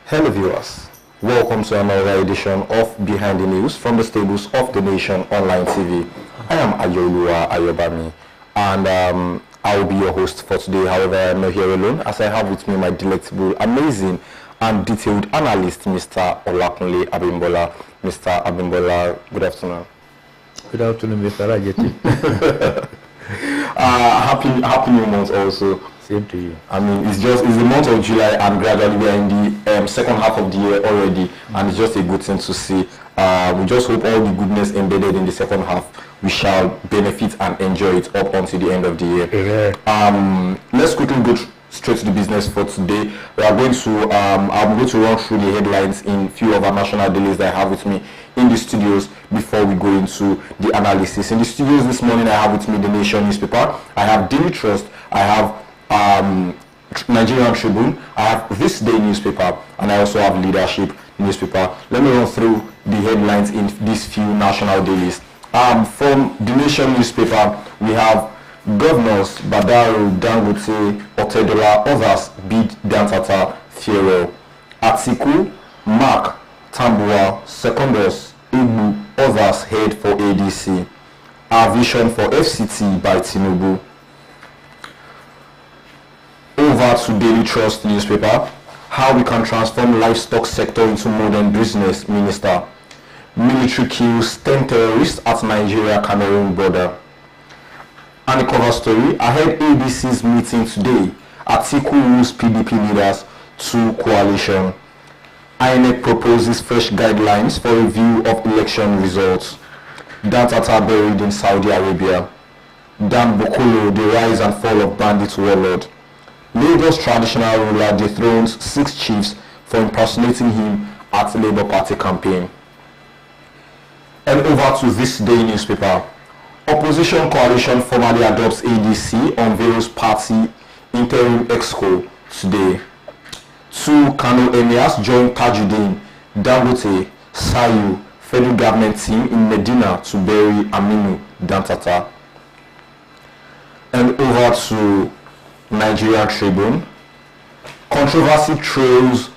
Hello viewers, welcome to another edition of Behind the News from the stables of The Nation Online TV. I am Ayooluwa Ayobami and I will be your host for today. However, I am not here alone as I have with me my delectable, amazing and detailed analyst, Mr. Olakunle Abimbola. Mr. Abimbola, good afternoon. Good afternoon, Mr. Rajeti. Happy New Month also. Same to you. I mean, it's the month of July and gradually we are in the second half of the year already, and it's just a good thing to see. We just hope all the goodness embedded in the second half, we shall benefit and enjoy it up until the end of the year. Yeah. Let's quickly go straight to the business for today. We are going to, I'm going to run through the headlines in few of our national dailies that I have with me in the studios before we go into the analysis. In the studios this morning, I have with me the Nation newspaper, I have Daily Trust, I have Nigerian Tribune, I have This Day newspaper, and I also have Leadership newspaper. Let me run through the headlines in these few national dailies. From the Nation newspaper, we have Governors Badaru, Dangote, Otedola, others bid Dantata farewell. Atiku, Mark, Tambuwa, Secondus, Ibu, others head for ADC. Our vision for FCT by Tinubu. Over to Daily Trust newspaper, how we can transform livestock sector into modern business, Minister. Military kills 10 terrorists at Nigeria-Cameroon border. And a cover story, ahead ADC's meeting today, Atiku rules PDP leaders to coalition. INEC proposes fresh guidelines for review of election results. Dantata buried in Saudi Arabia. Dan Bokolo, the rise and fall of bandit warlord. Lagos traditional ruler dethrones 6 chiefs for impersonating him at Labour Party campaign. And over to This Day newspaper. Opposition coalition formally adopts ADC, unveils party interim exco today. 2 Kano emirs join Tajuddin, Dangote, Sayu, federal government team in Medina to bury Aminu Dantata. And over to Nigerian Tribune. Controversy trails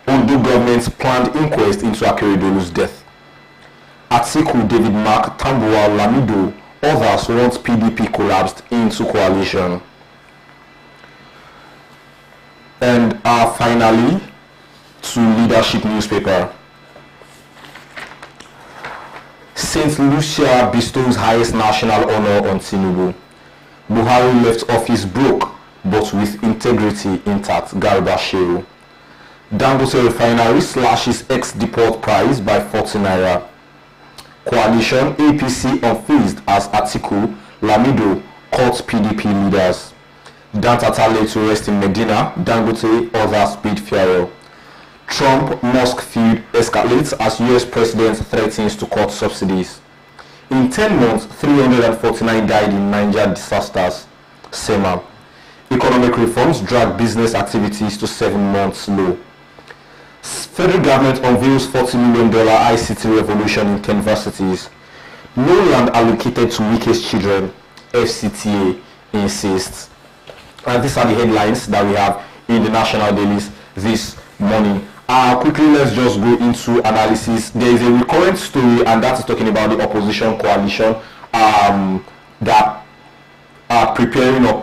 Ondo government's planned inquest into Akeredolu's death. Atiku, David Mark, Tambuwa, Lamido, others want PDP collapsed into coalition. And finally, to Leadership newspaper. St. Lucia bestows highest national honor on Tinubu. Buhari left office broke, but with integrity intact, Garba Shehu. Dangote refinery slashes ex-deport price by 40 naira. Coalition APC unfazed as Atiku, Lamido courts PDP leaders. Dantata laid to rest in Medina, Dangote others bid farewell. Trump-Musk feud escalates as US president threatens to cut subsidies. In 10 months, 349 died in Niger disasters. SEMA. Economic reforms drag business activities to 7 months low. Federal government unveils $40 million ICT revolution in 10 varsities. No land allocated to weakest children, FCTA insists. And these are the headlines that we have in the national dailies this morning. Quickly, let's just go into analysis. There is a recurrent story, and that is talking about the opposition coalition that are preparing or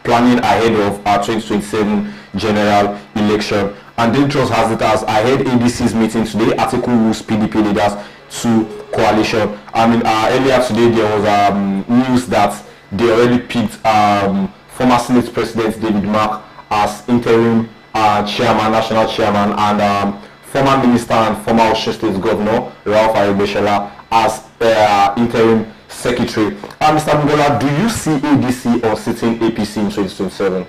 planning ahead of our 2027 general election. And Daily Trust has it as ahead ADC's meeting today, Atiku rules PDP leaders to coalition. I mean, earlier today there was news that they already picked former Senate President David Mark as interim chairman, national chairman, and former minister and former Osun State Governor Ralph Aribeshola as interim secretary. Mr. Abimbola, do you see ADC or sitting APC in 2027?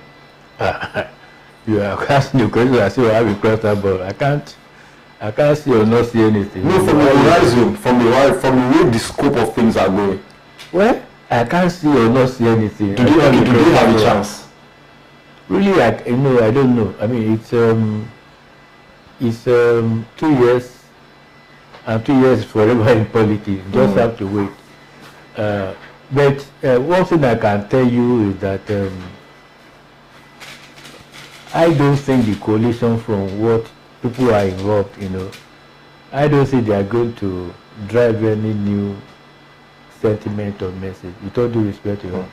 You are asking the question. I see what I have across that, but I can't see or not see anything. No, from the horizon, from the way the scope of things are going. Well, I can't see or not see anything. Do they have a chance? Really, I don't know. I mean, it's 2 years, and 2 years forever in politics. Just have to wait. But one thing I can tell you is that I don't think the coalition from what people are involved, I don't see they are going to drive any new sentiment or message. With all due respect to you,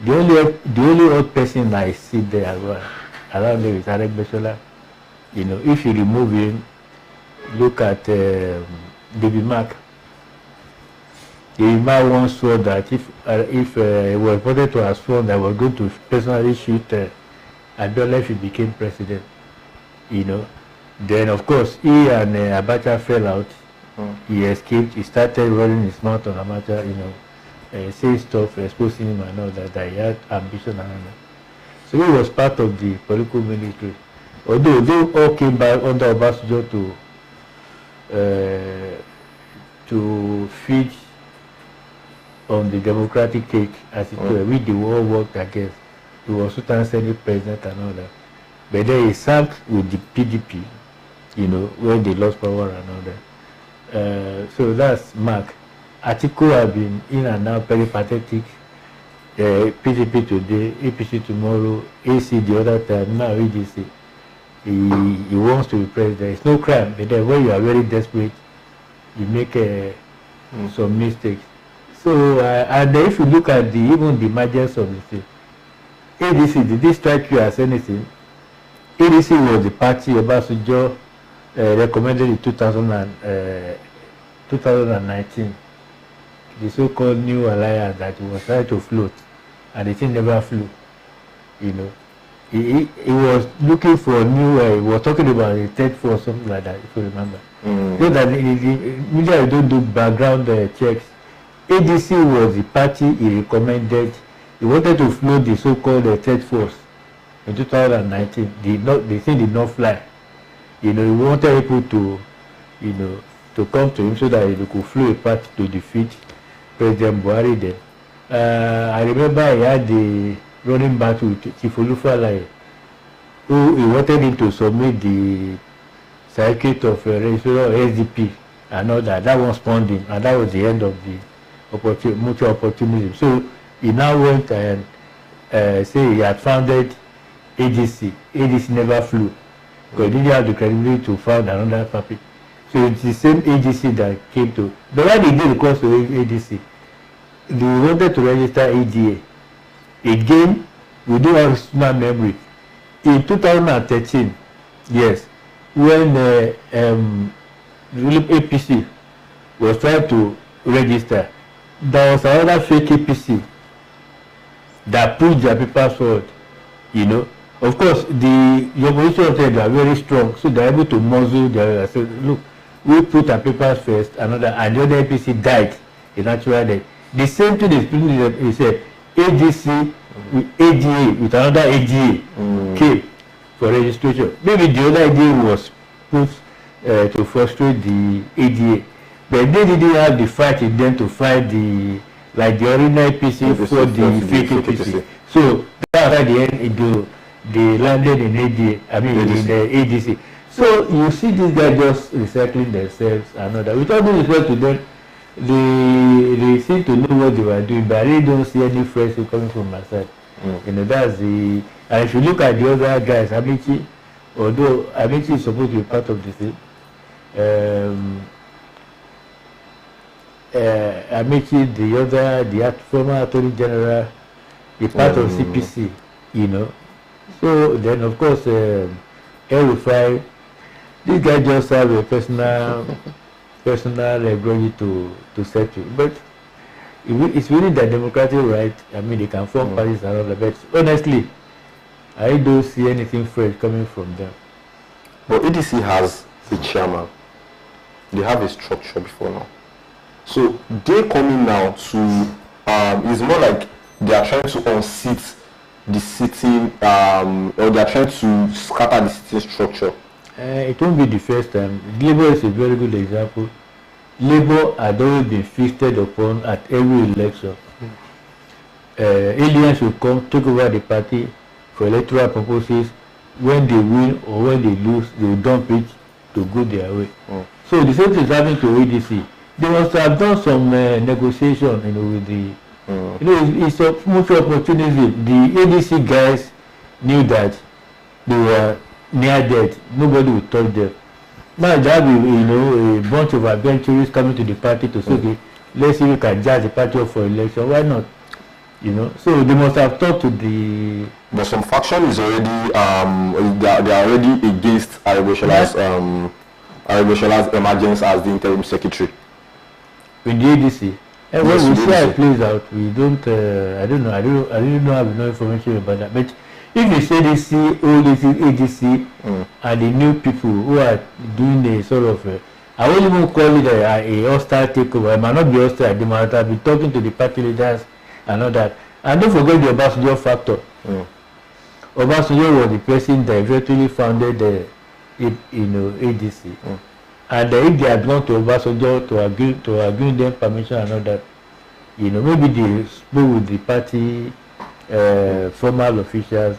the only odd person I see there around there is Abimbola. If you remove him, look at David Mark. David Mark once swore that if he was reported to have sworn that was going to personally shoot Abiola if he became president, then of course he and Abacha fell out. He escaped. He started running his mouth on Abacha, saying stuff, exposing him and all that he had ambition and all that. So he was part of the political military. Although they all came back under Obasanjo to feed on the democratic cake, as it were, which the war worked against. He was Sultan Senate president and all that. But then he served with the PDP, when they lost power and all that. So that's Mark. Atiku have been in and out, very pathetic. PDP today, APC tomorrow, AC the other time, now EDC. He wants to be president. It's no crime, but then when you are very desperate, you make some mistakes. So, and if you look at even the margins of the state, ADC, did this strike you as anything? ADC was the party Obasanjo recommended in 2019, the so-called new alliance that he was trying to float, and the thing never flew. He was looking for a new, he was talking about a third force, something like that, if you remember. So that the media don't do background checks. ADC was the party he recommended. He wanted to float the so-called third force in 2019. The thing did not fly. He wanted people to, to come to him so that he could float a party to defeat President Buhari then. I remember he had the running battle with Chief Olufalaye, who he wanted him to submit the circuit of registration of SDP and all that. That was spawned him, and that was the end of the mutual opportunism. So he now went and say he had founded ADC. ADC never flew because he didn't have the credibility to found another party. So it's the same ADC that came to. But when he did the course of ADC, they wanted to register ADA. Again, we do have small memory. In 2013, yes, when APC was trying to register, there was another fake APC that pushed their papers forward. Of course, the opposition said they are very strong, so they are able to muzzle their. So look, we put our papers first, and the other APC died in natural death. The same thing is said. ADC with ADA with another ADA came for registration. Maybe the other ADA was put to frustrate the ADA, but they didn't have the fight in them to fight the original APC for the fake APC. So that's at the end they landed in ADA. I mean ADC. In the ADC. So you see these guys just recycling themselves and all that. With all due respect to them, they seem to know what they were doing, but I really don't see any friendship coming from my side. That's the. And if you look at the other guys, Amici, although Amici is supposed to be part of the thing, Amici, the former Attorney General, the part of CPC, So then, of course, El-Rufai, this guy just have a personal grudge to settle. But it's really the democratic right. I mean, they can form parties and all that. But honestly, I don't see anything fresh coming from them. But ADC has a chairman. They have a structure before now. So they coming now to, it's more like they are trying to unseat the sitting, or they are trying to scatter the sitting structure. It won't be the first time. Labour is a very good example. Labour had always been feasted upon at every election. Aliens will come, take over the party for electoral purposes. When they win or when they lose, they will dump it to go their way. So the same thing is happening to ADC. They must have done some negotiation, with the. It's a mutual opportunity. The ADC guys knew that they were near death. Nobody would touch them. Now there will be, a bunch of adventurers coming to the party to say, okay, let's see if we can jazz the party up for election. Why not? So they must have talked to the. But some faction is already they are already against Ayooluwa's emergence as the interim secretary. With the ADC. And when we see how it plays out, we don't. I don't know. I don't have no information about that. But if you say ADC, old ADC, and the new people who are doing a sort of, I won't even call it a hostile takeover. It might not be hostile. They might have been talking to the party leaders and all that. And don't forget the Obasanjo factor. Obasanjo was the person that eventually founded the ADC. And if they had gone to Obasanjo to agree them permission and all that, maybe they spoke with the party formal officials,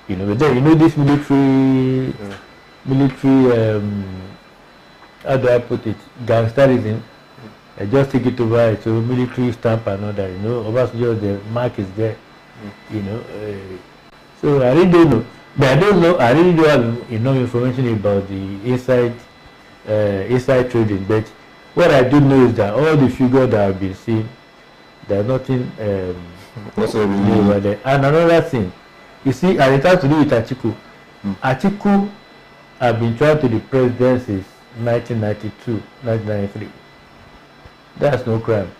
but then this military how do I put it, gangsterism, just take it over, so military stamp and all that, Obasanjo, the mark is there, so I really don't know. But I really don't have enough information about the inside trading. But what I do know is that all the figures that have been seen, there's nothing new over there. And another thing, you see, and it has to do with Atiku. Atiku have been trying to be president since 1992, 1993. That's no crime.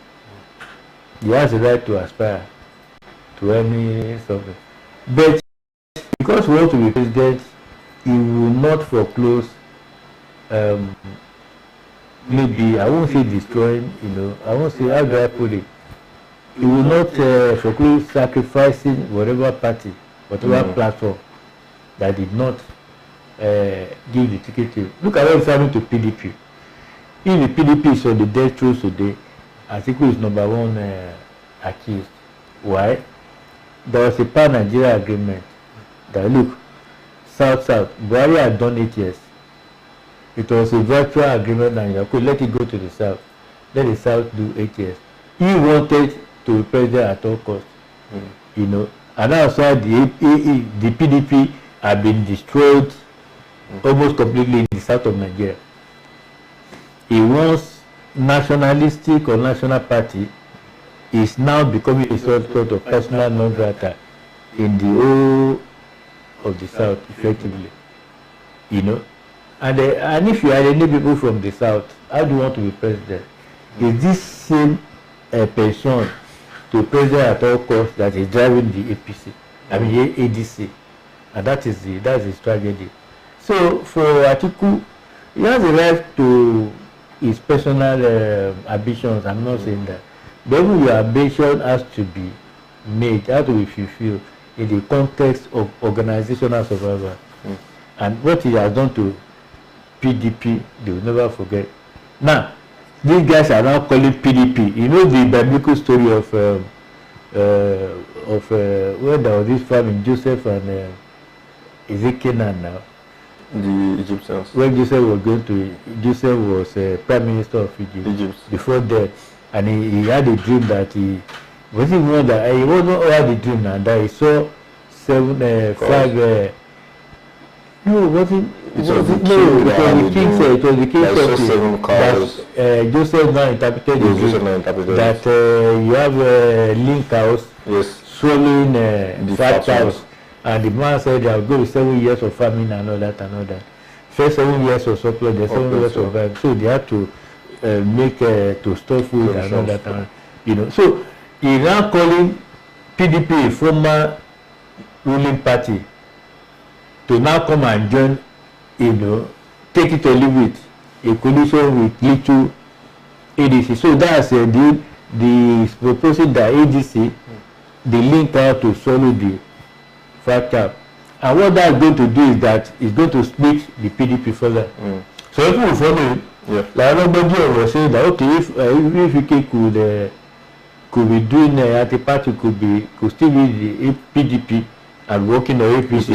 He has the right to aspire to any something. But because we want to be president, he will not foreclose, maybe, I won't say destroying, I won't say, how do I put it? He will not foreclose sacrificing whatever party, whatever platform that did not give the ticket to. Look at what's happening to PDP. If the PDP is on the death row today, Atiku is number one accused. Why? There was a pan-Nigeria agreement that, look, South, Buhari had done 8 years. It was a virtual agreement and you could let it go to the South. Let the South do 8 years. He wanted to be president at all costs. And that's why the PDP have been destroyed almost completely in the south of Nigeria. He wants nationalistic or national party is now becoming a sort of personal non grata in the whole of the south, effectively. And if you are any people from the south, how do you want to be president? Is this same person to president at all costs that is driving the APC, ADC, and that's his tragedy. So for Atiku, he has a right to his personal ambitions. I'm not saying that, but even your ambition has to be made, has to be fulfilled in the context of organizational survival. And what he has done to PDP, they will never forget. Now, these guys are now calling PDP. The biblical story of where there was this famine, Joseph and is it Canaan now? The Egyptians. When Joseph was Prime Minister of Egypt. Before that, and he had a dream that he wasn't had a dream now that he saw it was the king that Joseph now interpreted the dream that you have a link house swallowing the fat cows. And the man said there will go 7 years of famine and all that. First 7 years of surplus, then 7 years of famine. So they had to make to store food and all that. So he now calling PDP a former ruling party to now come and join, take it or leave it, a coalition with little ADC. So that's the proposing that ADC, they link out to swallow the fat cap. And what that's going to do is that it's going to split the PDP further. So if we follow it, like everybody was saying that, okay, if UK could be doing anti-party, could still be the PDP and working the APC.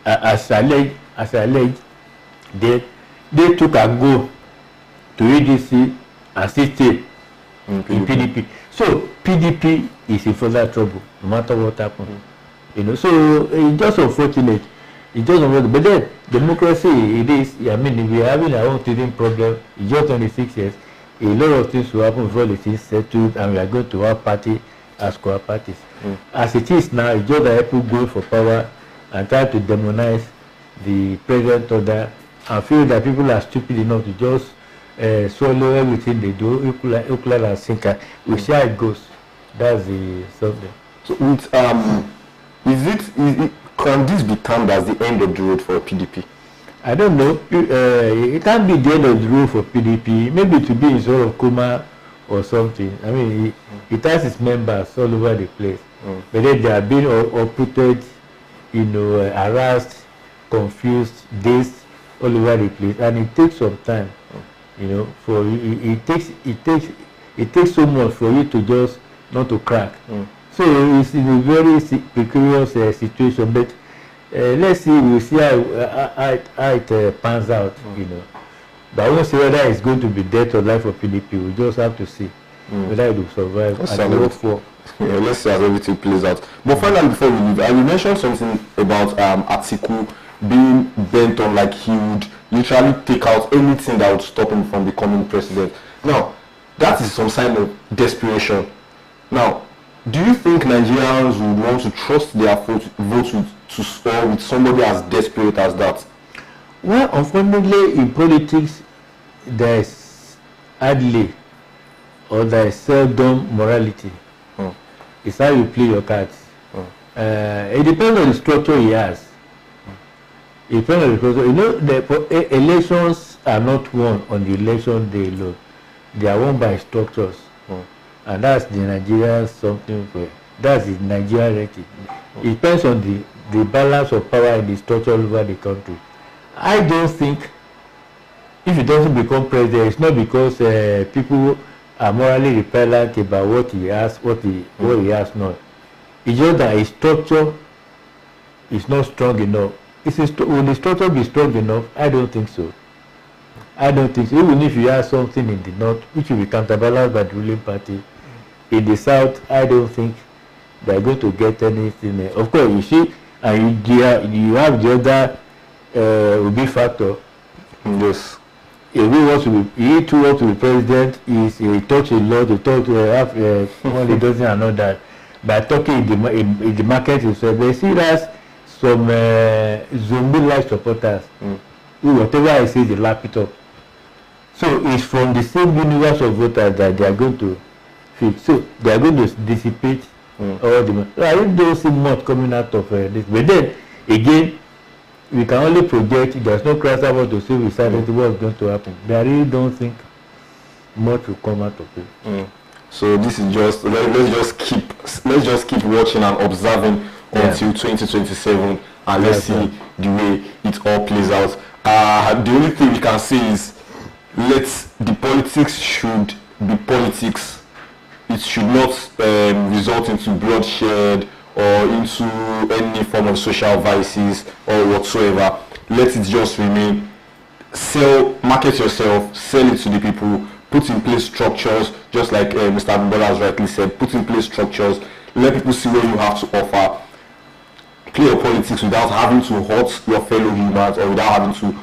As alleged, they took a go to ADC and still stay in PDP. So PDP is in further trouble, no matter what happens. So it's just unfortunate. It doesn't. But then democracy, it is. I mean, if we are having our own teething problem, it's just 26 years. A lot of things will happen before the things settled, and we are going to have party as core parties. As it is now, it's just that people go for power and try to demonize the present order and feel that people are stupid enough to just swallow everything they do, equal and sinker. We see how it goes. That's the something. So with can this be termed as the end of the road for PDP? I don't know. It can't be the end of the road for PDP. Maybe to be in sort of coma or something. I mean, it has its members all over the place. But then they are being uprooted, harassed, confused, dazed all over the place, and it takes some time. For it takes so much for you to just not to crack. So it's in a very precarious situation. But let's see. We'll see how it pans out. But I won't say whether it's going to be death or life for PDP. We just have to see whether it will survive and hope for. Yeah, let's see how everything plays out. But finally, before we leave, you mentioned something about Atiku being bent on like he would literally take out anything that would stop him from becoming president. Now, that is some sign of desperation. Now, do you think Nigerians would want to trust their vote with somebody as desperate as that? Well, unfortunately, in politics, there is hardly or there is seldom morality. It's how you play your cards. It depends on the structure he has. It depends on the structure. The elections are not won on the election day alone. They are won by structures. And that's the Nigerian something for. That's the Nigerian rating. It depends on the balance of power in the structure all over the country. I don't think if he doesn't become president, it's not because people are morally repellent about what he has, what he has not. It's just that his structure is not strong enough. Will the structure be strong enough? I don't think so. I don't think so. Even if you have something in the north, which will be counterbalanced by the ruling party, in the south, I don't think they're going to get anything. Of course, you see, and you have the other Obi factor. Yes. He too wants to be president. He talks a lot. He talks he doesn't know that. By talking in the market himself, they see that some zombie-like supporters who whatever I say, they lap it up. So it's from the same universe of voters that they are going to fit. So they are going to dissipate all the money. I don't see much coming out of this. But then again, we can only project. There's no crystal ball to see with certainty what's going to happen. But I really don't think much will come out of it. So this is just let's just keep watching and observing until 2027, and let's see the way it all plays out. The only thing we can say is the politics should be politics. It should not result into bloodshed or into any form of social vices or whatsoever. Let it just remain. Market yourself, sell it to the people, put in place structures, just like Mr. Abimbola has rightly said, put in place structures, let people see what you have to offer. Play your politics without having to hurt your fellow humans or without having to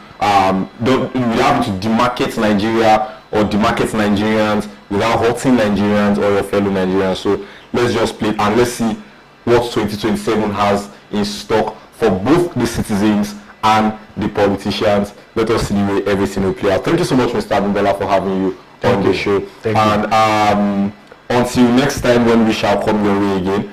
demarcate Nigeria or demarcate Nigerians without hurting Nigerians or your fellow Nigerians. So let's just play and let's see what 2027 has in stock for both the citizens and the politicians. Let us see the way everything will play out. Thank you so much, Mr. Abimbola, for having you on the show. Thank you. Until next time when we shall come your way again.